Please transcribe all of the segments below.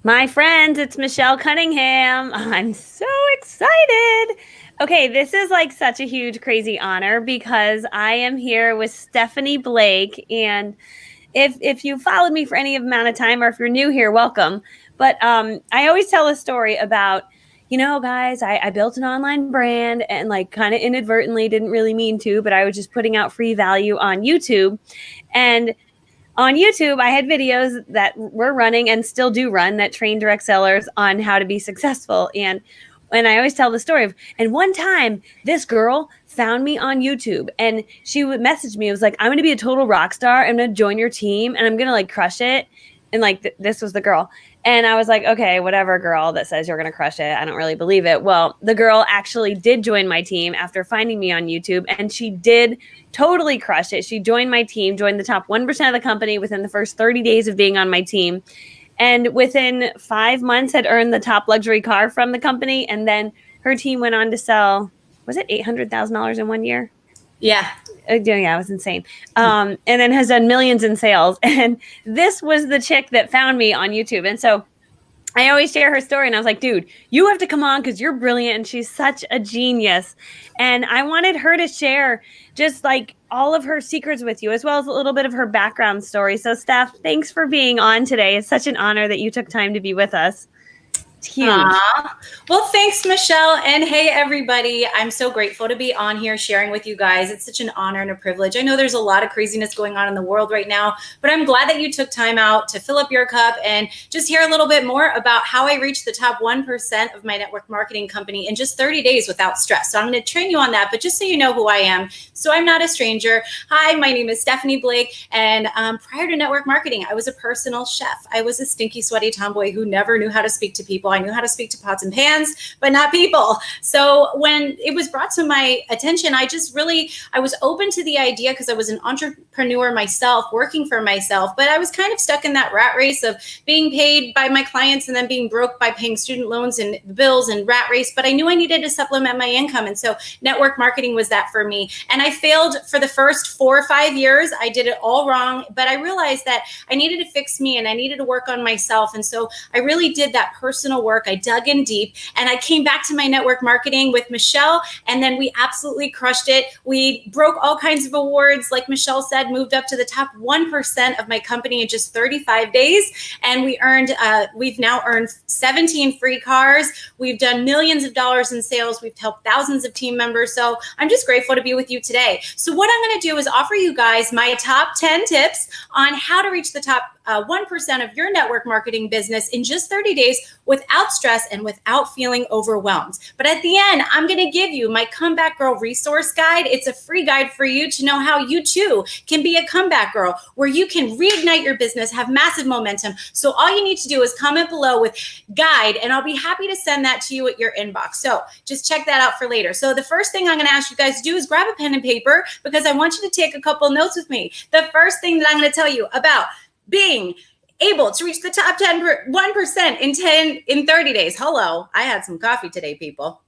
My friends, it's Michelle Cunningham. I'm so excited. Okay, this is like such a huge, crazy honor because I am here with Stephanie Blake. And if you followed me for any amount of time or if you're new here, welcome. But I always tell a story about, guys, I built an online brand and like kind of inadvertently didn't really mean to, but I was just putting out free value on YouTube. And on YouTube, I had videos that were running and still do run that train direct sellers on how to be successful. And I always tell the story of, and one time this girl found me on YouTube and she would message me. It was like, I'm going to be a total rock star. I'm going to join your team and I'm going to like crush it. And like, this was the girl. And I was like, okay, whatever girl that says you're going to crush it. I don't really believe it. Well, the girl actually did join my team after finding me on YouTube, and she did totally crush it. She joined my team, joined the top 1% of the company within the first 30 days of being on my team. And within 5 months had earned the top luxury car from the company. And then her team went on to sell, was it $800,000 in 1 year? Yeah. Yeah, it was insane. And then has done millions in sales. And this was the chick that found me on YouTube. And so I always share her story. And I was like, dude, you have to come on because you're brilliant. And she's such a genius. And I wanted her to share just like all of her secrets with you, as well as a little bit of her background story. So Steph, thanks for being on today. It's such an honor that you took time to be with us. It's huge. Well, thanks, Michelle. And hey, everybody. I'm so grateful to be on here sharing with you guys. It's such an honor and a privilege. I know there's a lot of craziness going on in the world right now, but I'm glad that you took time out to fill up your cup and just hear a little bit more about how I reached the top 1% of my network marketing company in just 30 days without stress. So I'm going to train you on that, but just so you know who I am. So I'm not a stranger. Hi, my name is Stephanie Blake. And prior to network marketing, I was a personal chef. I was a stinky, sweaty tomboy who never knew how to speak to people. I knew how to speak to pots and pans, but not people. So when it was brought to my attention, I was open to the idea because I was an entrepreneur myself, working for myself, but I was kind of stuck in that rat race of being paid by my clients and then being broke by paying student loans and bills and rat race. But I knew I needed to supplement my income. And so network marketing was that for me. And I failed for the first 4 or 5 years. I did it all wrong, but I realized that I needed to fix me and I needed to work on myself. And so I really did that personal work. I dug in deep and I came back to my network marketing with Michelle, and then we absolutely crushed it. We broke all kinds of awards. Like Michelle said, moved up to the top 1% of my company in just 35 days. And we've now earned 17 free cars. We've done millions of dollars in sales. We've helped thousands of team members. So I'm just grateful to be with you today. So what I'm going to do is offer you guys my top 10 tips on how to reach the top 1% of your network marketing business in just 30 days without stress and without feeling overwhelmed. But at the end, I'm going to give you my Comeback Girl resource guide. It's a free guide for you to know how you too can be a comeback girl, where you can reignite your business, have massive momentum. So all you need to do is comment below with guide, and I'll be happy to send that to you at your inbox. So just check that out for later. So the first thing I'm going to ask you guys to do is grab a pen and paper, because I want you to take a couple notes with me. The first thing that I'm going to tell you about being able to reach the top 1% in 30 days. Hello, I had some coffee today, people.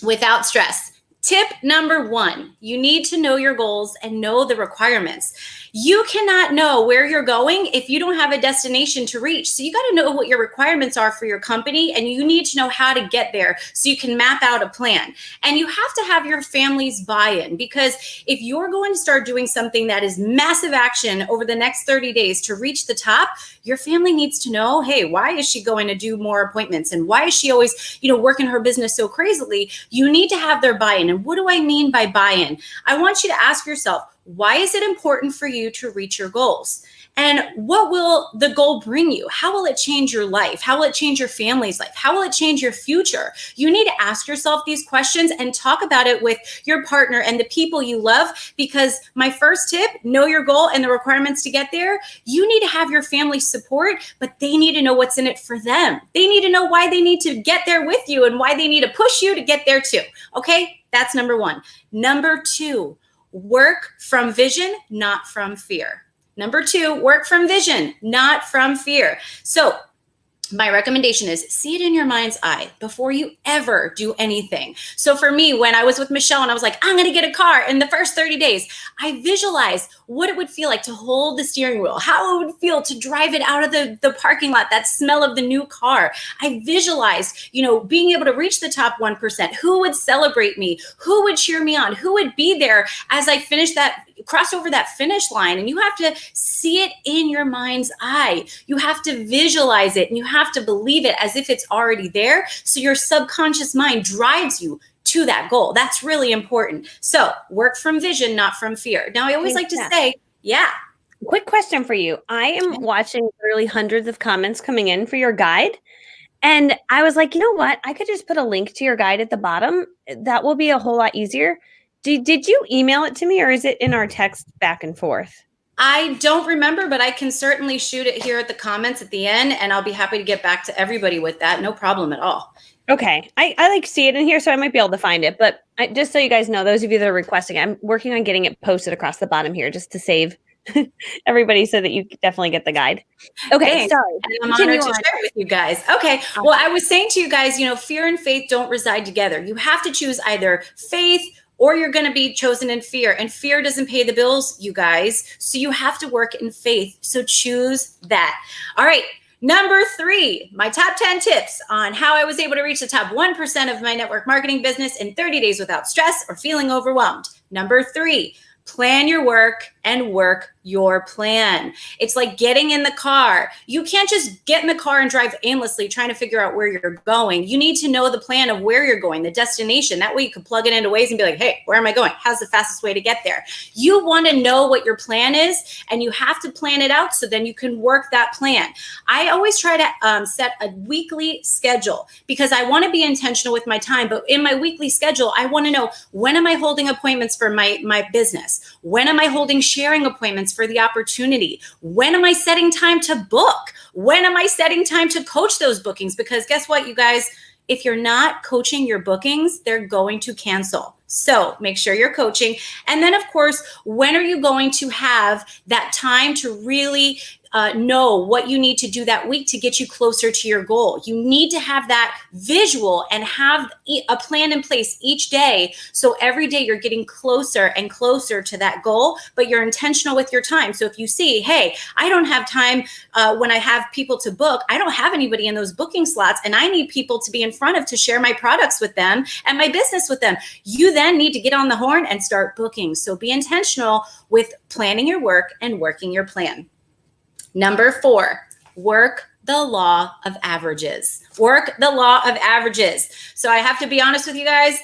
Without stress. Tip number 1, you need to know your goals and know the requirements. You cannot know where you're going if you don't have a destination to reach. So you got to know what your requirements are for your company, and you need to know how to get there so you can map out a plan. And you have to have your family's buy-in, because if you're going to start doing something that is massive action over the next 30 days to reach the top, your family needs to know, hey, why is she going to do more appointments? And why is she always, working her business so crazily? You need to have their buy-in. And what do I mean by buy-in? I want you to ask yourself, why is it important for you to reach your goals? And what will the goal bring you? How will it change your life? How will it change your family's life? How will it change your future? You need to ask yourself these questions and talk about it with your partner and the people you love, because my first tip, know your goal and the requirements to get there. You need to have your family support, but they need to know what's in it for them. They need to know why they need to get there with you and why they need to push you to get there too. Okay, that's number 1. Number 2, work from vision, not from fear. Number 2, work from vision, not from fear. So my recommendation is see it in your mind's eye before you ever do anything. So for me, when I was with Michelle and I was like, I'm going to get a car in the first 30 days, I visualized what it would feel like to hold the steering wheel, how it would feel to drive it out of the parking lot, that smell of the new car. I visualized, being able to reach the top 1%, who would celebrate me, who would cheer me on, who would be there as I cross over that finish line. And you have to see it in your mind's eye. You have to visualize it and you have to believe it as if it's already there. So your subconscious mind drives you to that goal. That's really important. So work from vision, not from fear. Now, I always like to say, Quick question for you. I am watching literally hundreds of comments coming in for your guide. And I was like, you know what? I could just put a link to your guide at the bottom. That will be a whole lot easier. Did you email it to me, or is it in our text back and forth? I don't remember, but I can certainly shoot it here at the comments at the end, and I'll be happy to get back to everybody with that. No problem at all. Okay. I see it in here, so I might be able to find it. But just so you guys know, those of you that are requesting, I'm working on getting it posted across the bottom here just to save everybody so that you definitely get the guide. Okay. Thanks. Sorry. I'm honored to share with you guys. Okay. Well, I was saying to you guys, fear and faith don't reside together. You have to choose either faith or you're going to be chosen in fear. And fear doesn't pay the bills, you guys. So you have to work in faith. So choose that. All right. Number 3, my top 10 tips on how I was able to reach the top 1% of my network marketing business in 30 days without stress or feeling overwhelmed. Number 3, plan your work and work your plan. It's like getting in the car. You can't just get in the car and drive aimlessly trying to figure out where you're going. You need to know the plan of where you're going, the destination. That way you can plug it into Waze and be like, hey, where am I going? How's the fastest way to get there? You want to know what your plan is, and you have to plan it out so then you can work that plan. I always try to set a weekly schedule because I want to be intentional with my time. But in my weekly schedule, I want to know, when am I holding appointments for my business? When am I holding sharing appointments for the opportunity? When am I setting time to book? When am I setting time to coach those bookings? Because guess what, you guys, if you're not coaching your bookings, they're going to cancel. So make sure you're coaching. And then, of course, when are you going to have that time to really know what you need to do that week to get you closer to your goal? You need to have that visual and have a plan in place each day. So every day you're getting closer and closer to that goal, but you're intentional with your time. So if you see, hey, I don't have time when I have people to book, I don't have anybody in those booking slots, and I need people to be in front of to share my products with them and my business with them, you then need to get on the horn and start booking. So be intentional with planning your work and working your plan. Number 4, work the law of averages. Work the law of averages. So I have to be honest with you guys.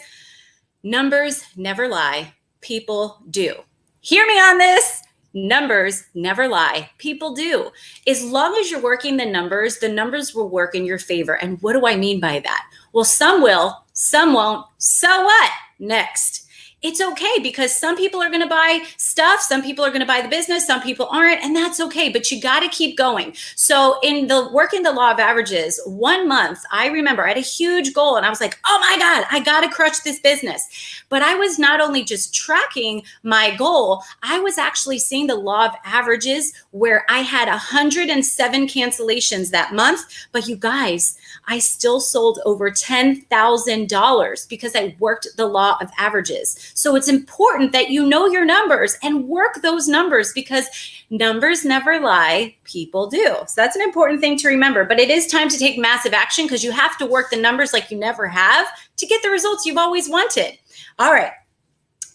Numbers never lie. People do. Hear me on this. Numbers never lie. People do. As long as you're working the numbers will work in your favor. And what do I mean by that? Well, some will, some won't. So what? Next. It's okay, because some people are going to buy stuff. Some people are going to buy the business. Some people aren't. And that's okay. But you got to keep going. So in the working the law of averages, 1 month, I remember I had a huge goal and I was like, oh my God, I got to crush this business. But I was not only just tracking my goal, I was actually seeing the law of averages where I had 107 cancellations that month. But you guys, I still sold over $10,000 because I worked the law of averages. So it's important that you know your numbers and work those numbers, because numbers never lie, people do. So that's an important thing to remember. But it is time to take massive action, because you have to work the numbers like you never have to get the results you've always wanted. All right.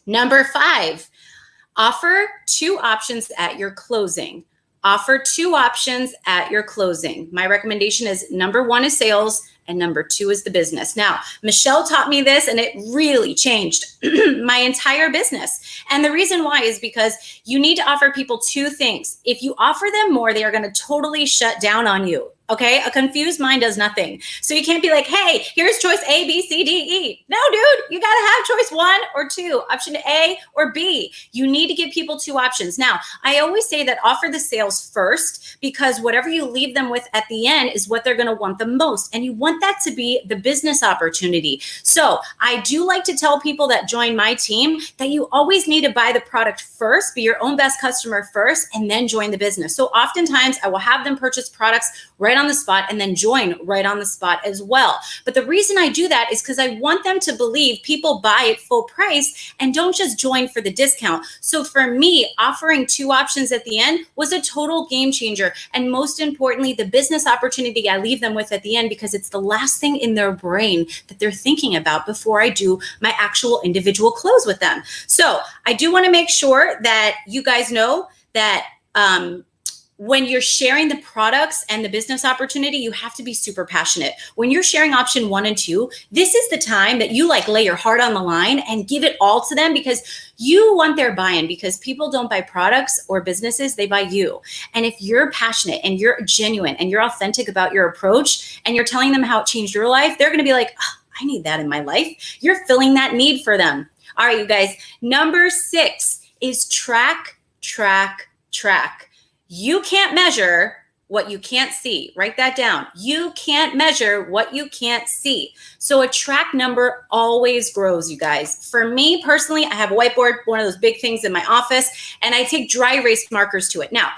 Number 5, offer 2 options at your closing. Offer 2 options at your closing. My recommendation is number 1 is sales and number 2 is the business. Now, Michelle taught me this and it really changed my entire business. And the reason why is because you need to offer people 2 things. If you offer them more, they are going to totally shut down on you. Okay, a confused mind does nothing. So you can't be like, hey, here's choice A, B, C, D, E. No, dude, you got to have choice 1 or 2, option A or B. You need to give people 2 options. Now, I always say that offer the sales first, because whatever you leave them with at the end is what they're going to want the most. And you want that to be the business opportunity. So I do like to tell people that join my team that you always need to buy the product first, be your own best customer first, and then join the business. So oftentimes I will have them purchase products right right on the spot and then join right on the spot as well. But the reason I do that is because I want them to believe people buy at full price and don't just join for the discount. So for me, offering 2 options at the end was a total game changer. And most importantly, the business opportunity I leave them with at the end, because it's the last thing in their brain that they're thinking about before I do my actual individual close with them. So I do want to make sure that you guys know that when you're sharing the products and the business opportunity, you have to be super passionate. When you're sharing option 1 and 2, this is the time that you like lay your heart on the line and give it all to them, because you want their buy-in, because people don't buy products or businesses, they buy you. And if you're passionate and you're genuine and you're authentic about your approach and you're telling them how it changed your life, they're going to be like, oh, I need that in my life. You're filling that need for them. All right, you guys, number 6 is track, track, track. You can't measure what you can't see. Write that down. You can't measure what you can't see. So a track number always grows, you guys. For me personally, I have a whiteboard, one of those big things in my office, and I take dry erase markers to it. Now,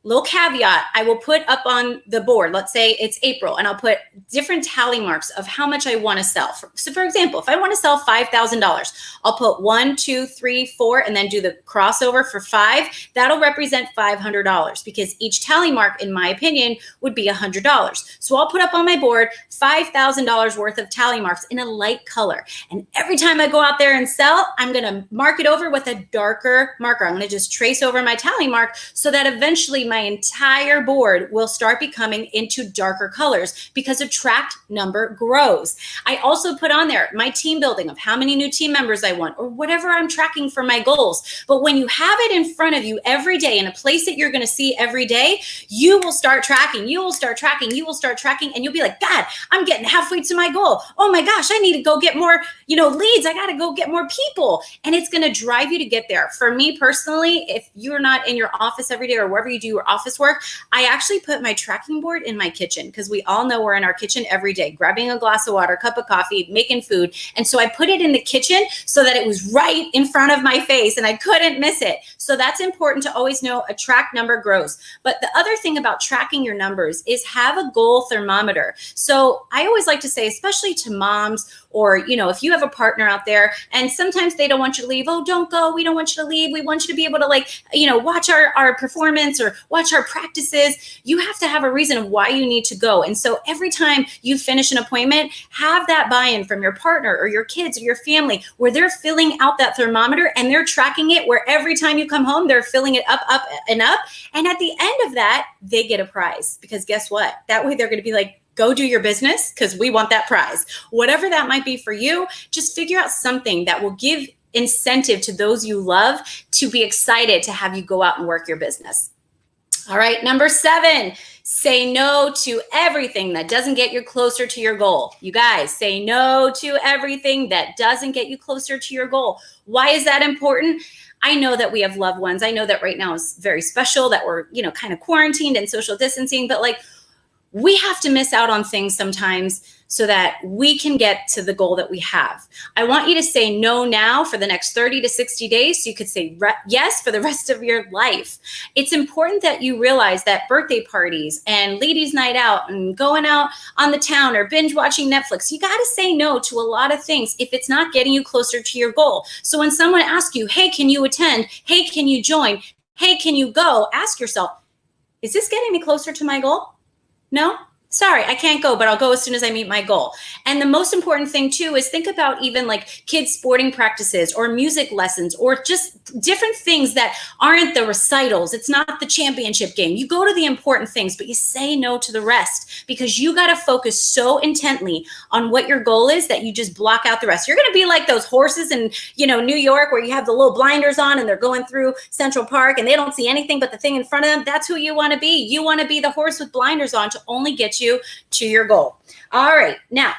little caveat, I will put up on the board, let's say it's April, and I'll put different tally marks of how much I want to sell. So for example, if I want to sell $5,000, I'll put 1, 2, 3, 4, and then do the crossover for 5. That'll represent $500, because each tally mark, in my opinion, would be $100. So I'll put up on my board $5,000 worth of tally marks in a light color. And every time I go out there and sell, I'm going to mark it over with a darker marker. I'm going to just trace over my tally mark so that eventually my entire board will start becoming into darker colors, because a tracked number grows. I also put on there my team building of how many new team members I want, or whatever I'm tracking for my goals. But when you have it in front of you every day in a place that you're going to see every day, you will start tracking, you will start tracking, you will start tracking, and you'll be like, God, I'm getting halfway to my goal. Oh my gosh, I need to go get more, leads. I got to go get more people. And it's going to drive you to get there. For me personally, if you're not in your office every day or wherever you do your office work, I actually put my tracking board in my kitchen, because we all know we're in our kitchen every day, grabbing a glass of water, cup of coffee, making food. And so I put it in the kitchen so that it was right in front of my face and I couldn't miss it. So that's important to always know. A track number grows. But the other thing about tracking your numbers is have a goal thermometer. So I always like to say, especially to moms, or, if you have a partner out there and sometimes they don't want you to leave, oh, don't go. We don't want you to leave. We want you to be able to watch our performance or watch our practices. You have to have a reason of why you need to go. And so every time you finish an appointment, have that buy-in from your partner or your kids or your family, where they're filling out that thermometer and they're tracking it, where every time you come home, they're filling it up, up, and up. And at the end of that, they get a prize, because guess what? That way they're going to be like, go do your business, because we want that prize. Whatever that might be for you, just figure out something that will give incentive to those you love to be excited to have you go out and work your business. All right, number 7, say no to everything that doesn't get you closer to your goal. You guys, say no to everything that doesn't get you closer to your goal. Why is that important? I know that we have loved ones. I know that right now is very special, that we're, kind of quarantined and social distancing, but we have to miss out on things sometimes so that we can get to the goal that we have. I want you to say no now for the next 30 to 60 days, so you could say yes for the rest of your life. It's important that you realize that birthday parties and ladies' night out and going out on the town or binge watching Netflix, you got to say no to a lot of things if it's not getting you closer to your goal. So when someone asks you, hey, can you attend? Hey, can you join? Hey, can you go? Ask yourself, is this getting me closer to my goal? No? Sorry, I can't go, but I'll go as soon as I meet my goal. And the most important thing too is think about even kids' sporting practices or music lessons or just different things that aren't the recitals. It's not the championship game. You go to the important things, but you say no to the rest, because you got to focus so intently on what your goal is that you just block out the rest. You're going to be like those horses in, New York, where you have the little blinders on and they're going through Central Park and they don't see anything but the thing in front of them. That's who you want to be. You want to be the horse with blinders on to only get you to your goal. All right. Now,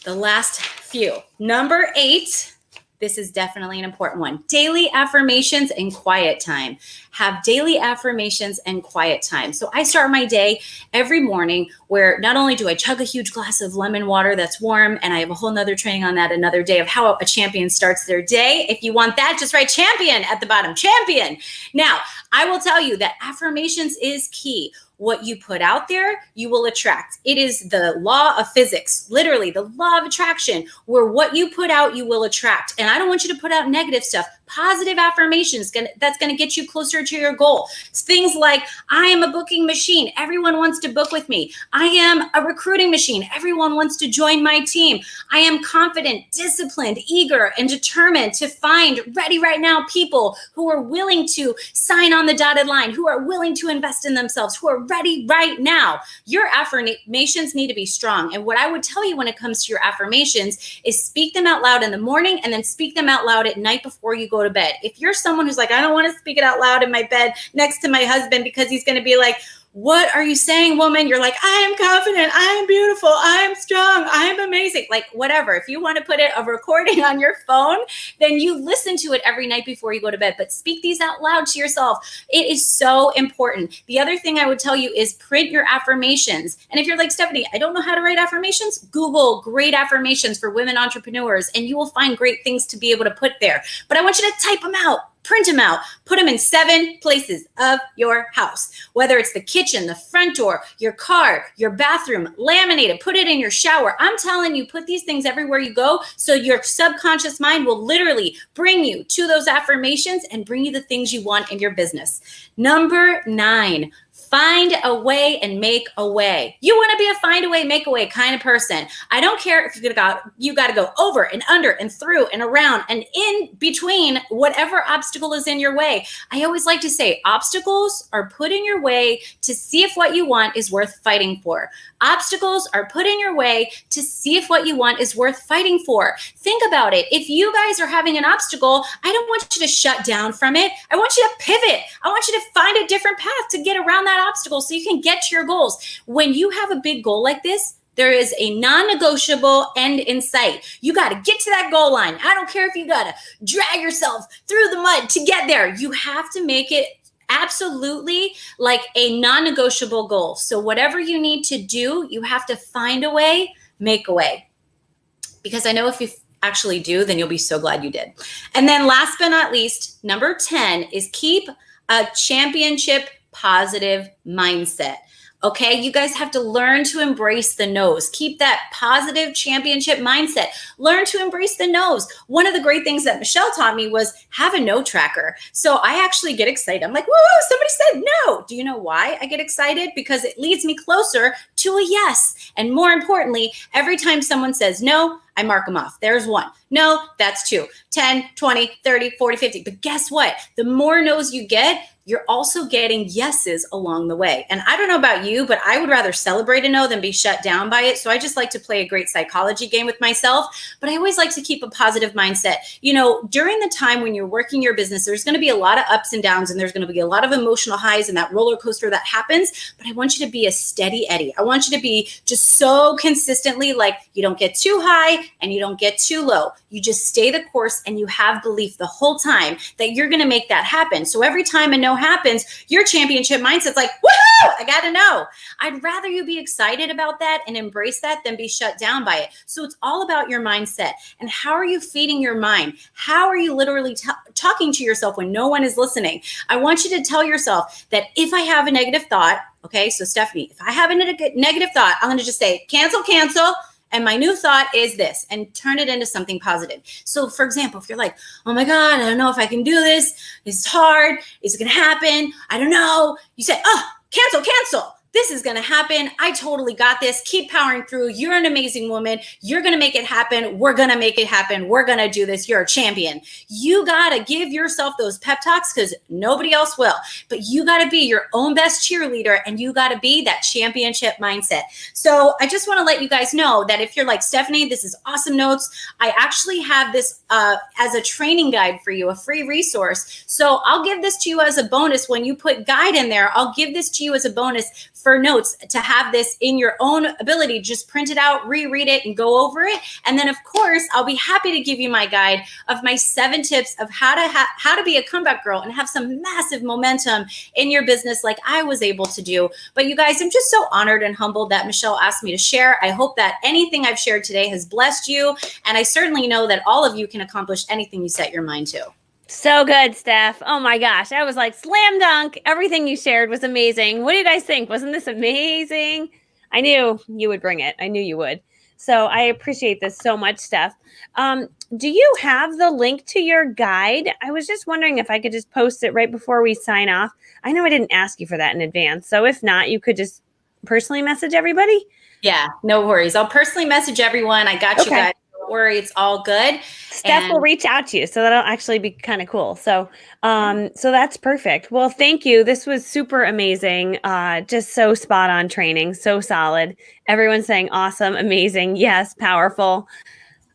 the last few. Number 8. This is definitely an important one. Daily affirmations and quiet time. Have daily affirmations and quiet time. So I start my day every morning where not only do I chug a huge glass of lemon water that's warm, and I have a whole nother training on that another day of how a champion starts their day. If you want that, just write champion at the bottom, champion. Now, I will tell you that affirmations is key. What you put out there, you will attract. It is the law of physics, literally the law of attraction, where what you put out, you will attract. And I don't want you to put out negative stuff. Positive affirmations, that's going to get you closer to your goal. It's things like, I am a booking machine. Everyone wants to book with me. I am a recruiting machine. Everyone wants to join my team. I am confident, disciplined, eager, and determined to find ready right now people who are willing to sign on the dotted line, who are willing to invest in themselves, who are ready right now. Your affirmations need to be strong. And what I would tell you when it comes to your affirmations is speak them out loud in the morning and then speak them out loud at night before you go to bed. If you're someone who's like, I don't want to speak it out loud in my bed next to my husband because he's going to be like, what are you saying, woman? You're like, I am confident. I am beautiful. I am strong. I am amazing. Like whatever. If you want to put a recording on your phone, then you listen to it every night before you go to bed. But speak these out loud to yourself. It is so important. The other thing I would tell you is print your affirmations. And if you're like, Stephanie, I don't know how to write affirmations, Google great affirmations for women entrepreneurs, and you will find great things to be able to put there. But I want you to type them out. Print them out, put them in 7 places of your house, whether it's the kitchen, the front door, your car, your bathroom, laminate it, put it in your shower. I'm telling you, put these things everywhere you go so your subconscious mind will literally bring you to those affirmations and bring you the things you want in your business. Number 9, find a way and make a way. You want to be a find a way, make a way kind of person. I don't care if you got to go over and under and through and around and in between whatever obstacle is in your way. I always like to say obstacles are put in your way to see if what you want is worth fighting for. Obstacles are put in your way to see if what you want is worth fighting for. Think about it. If you guys are having an obstacle, I don't want you to shut down from it. I want you to pivot. I want you to find a different path to get around that obstacle so you can get to your goals. When you have a big goal like this, there is a non-negotiable end in sight. You got to get to that goal line. I don't care if you got to drag yourself through the mud to get there. You have to make it absolutely like a non-negotiable goal. So whatever you need to do, you have to find a way, make a way. Because I know if you actually do, then you'll be so glad you did. And then last but not least, number 10 is keep a championship positive mindset. Okay, you guys have to learn to embrace the no's. Keep that positive championship mindset. Learn to embrace the no's. One of the great things that Michelle taught me was have a no tracker. So I actually get excited. I'm like, whoa, somebody said no. Do you know why I get excited? Because it leads me closer to a yes. And more importantly, every time someone says no, I mark them off. There's 1. No, that's 2. 10, 20, 30, 40, 50. But guess what? The more no's you get, you're also getting yeses along the way. And I don't know about you, but I would rather celebrate a no than be shut down by it. So I just like to play a great psychology game with myself, but I always like to keep a positive mindset. You know, during the time when you're working your business, there's going to be a lot of ups and downs, and there's going to be a lot of emotional highs and that roller coaster that happens. But I want you to be a steady Eddie. I want you to be just so consistently like you don't get too high and you don't get too low. You just stay the course and you have belief the whole time that you're going to make that happen. So every time a no happens, your championship mindset's like, woohoo, I got to know. I'd rather you be excited about that and embrace that than be shut down by it. So it's all about your mindset. And how are you feeding your mind? How are you literally talking to yourself when no one is listening? I want you to tell yourself that if I have a negative thought, okay, so Stephanie, if I have a negative thought, I'm going to just say, cancel. And my new thought is this, and turn it into something positive. So for example, if you're like, oh my God, I don't know if I can do this. It's hard. Is it going to happen? I don't know. You say, oh, cancel. This is going to happen. I totally got this. Keep powering through. You're an amazing woman. You're going to make it happen. We're going to make it happen. We're going to do this. You're a champion. You got to give yourself those pep talks because nobody else will. But you got to be your own best cheerleader, and you got to be that championship mindset. So I just want to let you guys know that if you're like, Stephanie, this is awesome notes. I actually have this as a training guide for you, a free resource. So I'll give this to you as a bonus. When you put guide in there, I'll give this to you as a bonus for notes to have this in your own ability. Just print it out, reread it, and go over it. And then, of course, I'll be happy to give you my guide of my 7 tips of how to be a comeback girl and have some massive momentum in your business like I was able to do. But you guys, I'm just so honored and humbled that Michelle asked me to share. I hope that anything I've shared today has blessed you. And I certainly know that all of you can accomplish anything you set your mind to. So good, Steph. Oh my gosh. I was like, slam dunk. Everything you shared was amazing. What do you guys think? Wasn't this amazing? I knew you would bring it. I knew you would. So I appreciate this so much, Steph. Do you have the link to your guide? I was just wondering if I could just post it right before we sign off. I know I didn't ask you for that in advance. So if not, you could just personally message everybody. Yeah, no worries. I'll personally message everyone. I got you Okay. guys. Don't worry, it's all good. Steph will reach out to you, so that'll actually be kind of cool. So that's perfect. Well, thank you. This was super amazing. Just so spot on training, so solid. Everyone's saying awesome, amazing, yes, powerful,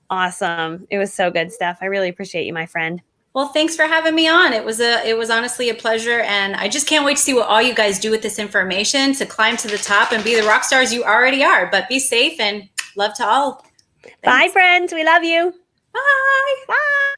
awesome. It was so good, Steph. I really appreciate you, my friend. Well, thanks for having me on. It was honestly a pleasure, and I just can't wait to see what all you guys do with this information to climb to the top and be the rock stars you already are. But be safe and love to all. Bye, Thanks. friends. We love you. Bye. Bye.